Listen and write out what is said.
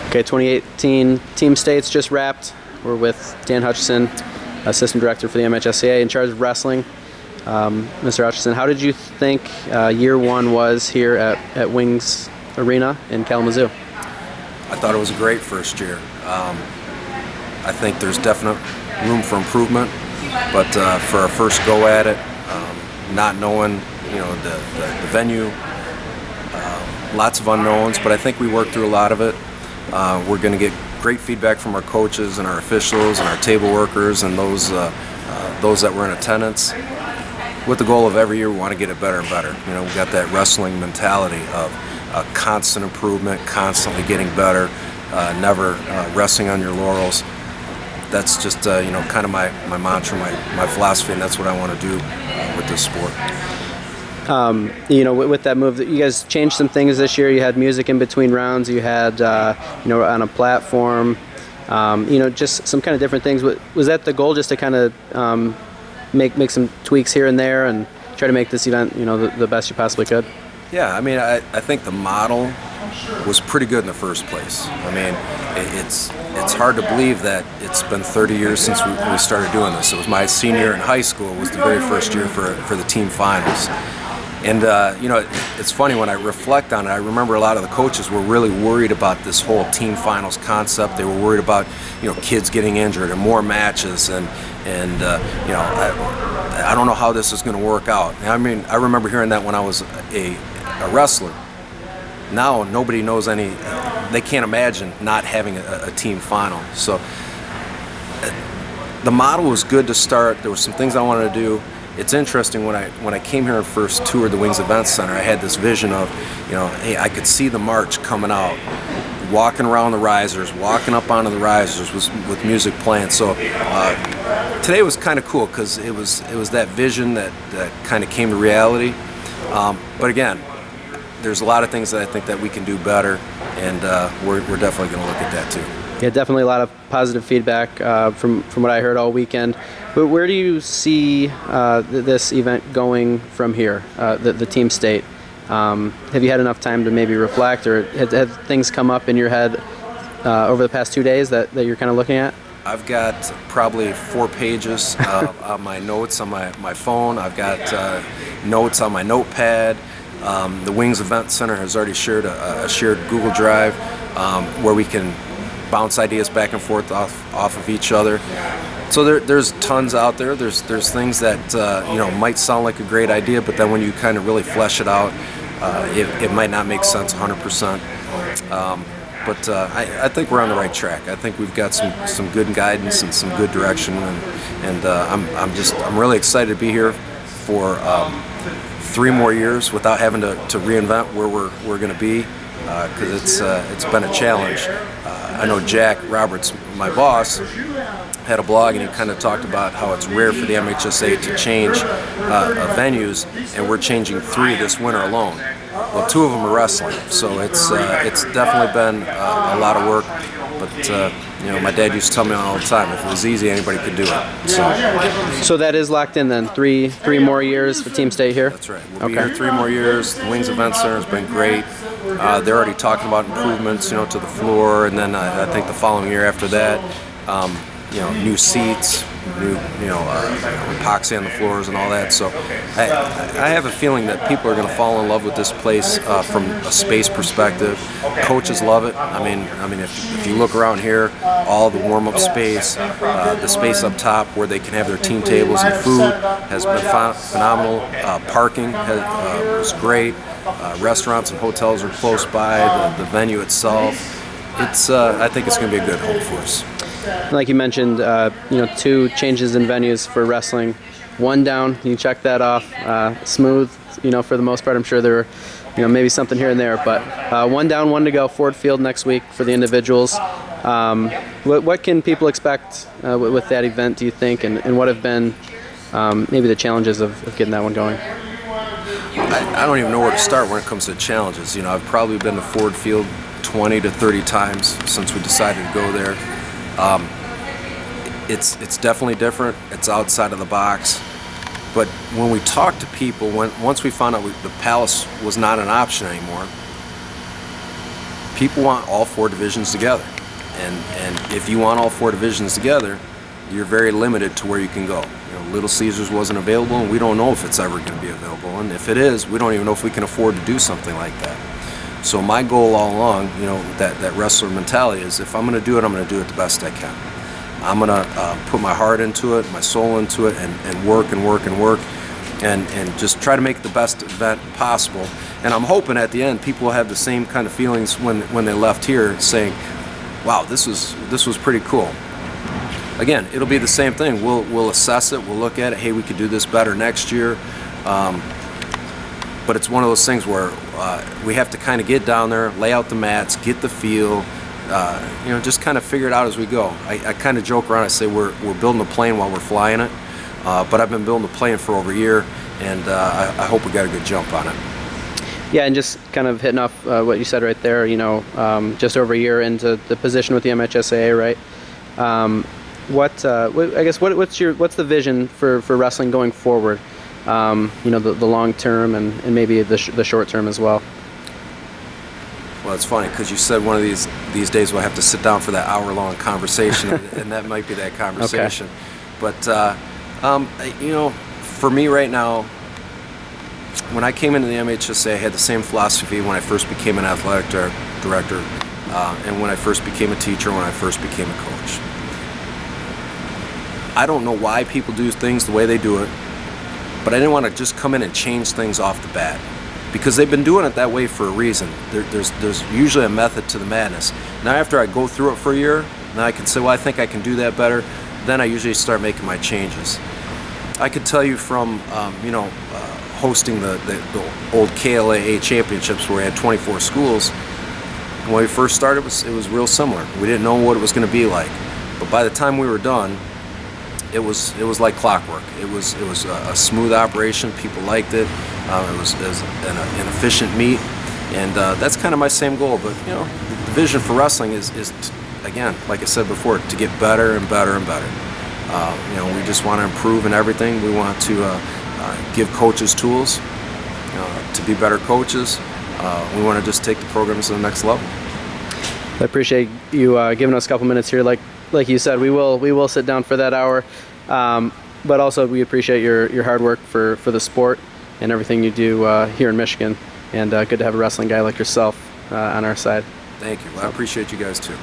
Okay, 2018 Team States just wrapped. We're with Dan Hutcheson, Assistant Director for the MHSAA in charge of wrestling. Mr. Hutcheson, how did you think year one was here at Wings Arena in Kalamazoo? I thought it was a great first year. I think there's definite room for improvement, but for our first go at it, not knowing the venue, lots of unknowns, but I think we worked through a lot of it. We're going to get great feedback from our coaches and our officials and our table workers and those that were in attendance, with the goal of every year we want to get it better and better. We got that wrestling mentality of constant improvement, constantly getting better, never resting on your laurels. That's just kind of my mantra, my philosophy, and that's what I want to do with this sport. With that move, that you guys changed some things this year. You had music in between rounds. You had, on a platform, just some kind of different things. Was that the goal, just to kind of make some tweaks here and there and try to make this event, the best you possibly could? Yeah, I think the model was pretty good in the first place. It's hard to believe that it's been 30 years since we started doing this. It was my senior year in high school. It was the very first year for the team finals. And, it's funny, when I reflect on it, I remember a lot of the coaches were really worried about this whole team finals concept. They were worried about, kids getting injured and more matches. And I don't know how this is going to work out. I remember hearing that when I was a wrestler. Now nobody knows they can't imagine not having a team final. So the model was good to start. There were some things I wanted to do. It's interesting, when I came here and first toured the Wings Event Center, I had this vision of, hey, I could see the march coming out, walking around the risers, walking up onto the risers with music playing. So today was kind of cool because it was that vision that kind of came to reality. But again, there's a lot of things that I think that we can do better, and we're definitely going to look at that too. Yeah, definitely a lot of positive feedback from what I heard all weekend. But where do you see this event going from here, the team state? Have you had enough time to maybe reflect, or have things come up in your head over the past 2 days that you're kind of looking at? I've got probably 4 pages on my notes on my phone. I've got notes on my notepad. The Wings Event Center has already shared a shared Google Drive where we can bounce ideas back and forth off of each other. So there's tons out there. There's things that might sound like a great idea, but then when you kind of really flesh it out, it might not make sense 100%. But I think we're on the right track. I think we've got some good guidance and some good direction, and I'm really excited to be here for 3 more years without having to reinvent where we're going to be, because it's been a challenge. I know Jack Roberts, my boss, had a blog, and he kind of talked about how it's rare for the MHSAA to change venues, and we're changing 3 this winter alone. Well, 2 of them are wrestling, so it's definitely been a lot of work. But my dad used to tell me all the time, if it was easy, anybody could do it. So that is locked in then. 3 more years for Team State here. That's right. We'll be here 3 more years. The Wings Event Center has been great. They're already talking about improvements, to the floor, and then I think the following year after that, new seats, new epoxy on the floors and all that. So I have a feeling that people are going to fall in love with this place from a space perspective. Coaches love it. If you look around here, all the warm-up space, the space up top where they can have their team tables and food has been phenomenal. Parking was great. Restaurants and hotels are close by. The venue itself, I think it's going to be a good home for us. Like you mentioned, 2 changes in venues for wrestling. 1 down, you check that off. Smooth, for the most part. I'm sure there were, maybe something here and there, but 1 down, 1 to go. Ford Field next week for the individuals. What can people expect with that event, do you think, and what have been maybe the challenges of getting that one going? I don't even know where to start when it comes to challenges. I've probably been to Ford Field 20 to 30 times since we decided to go there. It's definitely different. It's outside of the box. But when we talked to people, once we found out the Palace was not an option anymore, people want all 4 divisions together. And if you want all 4 divisions together, you're very limited to where you can go. Little Caesars wasn't available, and we don't know if it's ever going to be available. And if it is, we don't even know if we can afford to do something like that. So my goal all along, that wrestler mentality is, if I'm going to do it, I'm going to do it the best I can. I'm going to put my heart into it, my soul into it, and work and work and work, and just try to make the best event possible. And I'm hoping at the end people will have the same kind of feelings when they left here, saying, wow, this was pretty cool. Again, it'll be the same thing. We'll assess it. We'll look at it. Hey, we could do this better next year. But it's one of those things where we have to kind of get down there, lay out the mats, get the feel, just kind of figure it out as we go. I kind of joke around. I say we're building a plane while we're flying it. But I've been building a plane for over a year, and I hope we got a good jump on it. Yeah, and just kind of hitting off what you said right there, just over a year into the position with the MHSAA, right? What's the vision for wrestling going forward? The long term and maybe the short term as well. Well, it's funny because you said one of these days we'll have to sit down for that hour-long conversation, and that might be that conversation. Okay. But for me right now, when I came into the MHSAA, I had the same philosophy when I first became an athletic director, and when I first became a teacher, when I first became a coach. I don't know why people do things the way they do it, but I didn't want to just come in and change things off the bat, because they've been doing it that way for a reason. There's usually a method to the madness. Now, after I go through it for a year, then I can say, well, I think I can do that better. Then I usually start making my changes. I could tell you from hosting the old KLAA championships where we had 24 schools. When we first started, it was real similar. We didn't know what it was going to be like, but by the time we were done, it was like clockwork. It was a smooth operation. People liked it. It was an efficient meet, and that's kind of my same goal. But the vision for wrestling is again, like I said before, to get better and better and better. We just want to improve in everything. We want to give coaches tools to be better coaches. We want to just take the programs to the next level. I appreciate you giving us a couple minutes here. Like you said, we will sit down for that hour, but also we appreciate your hard work for the sport and everything you do here in Michigan, and good to have a wrestling guy like yourself on our side. Thank you. Well, I appreciate you guys too.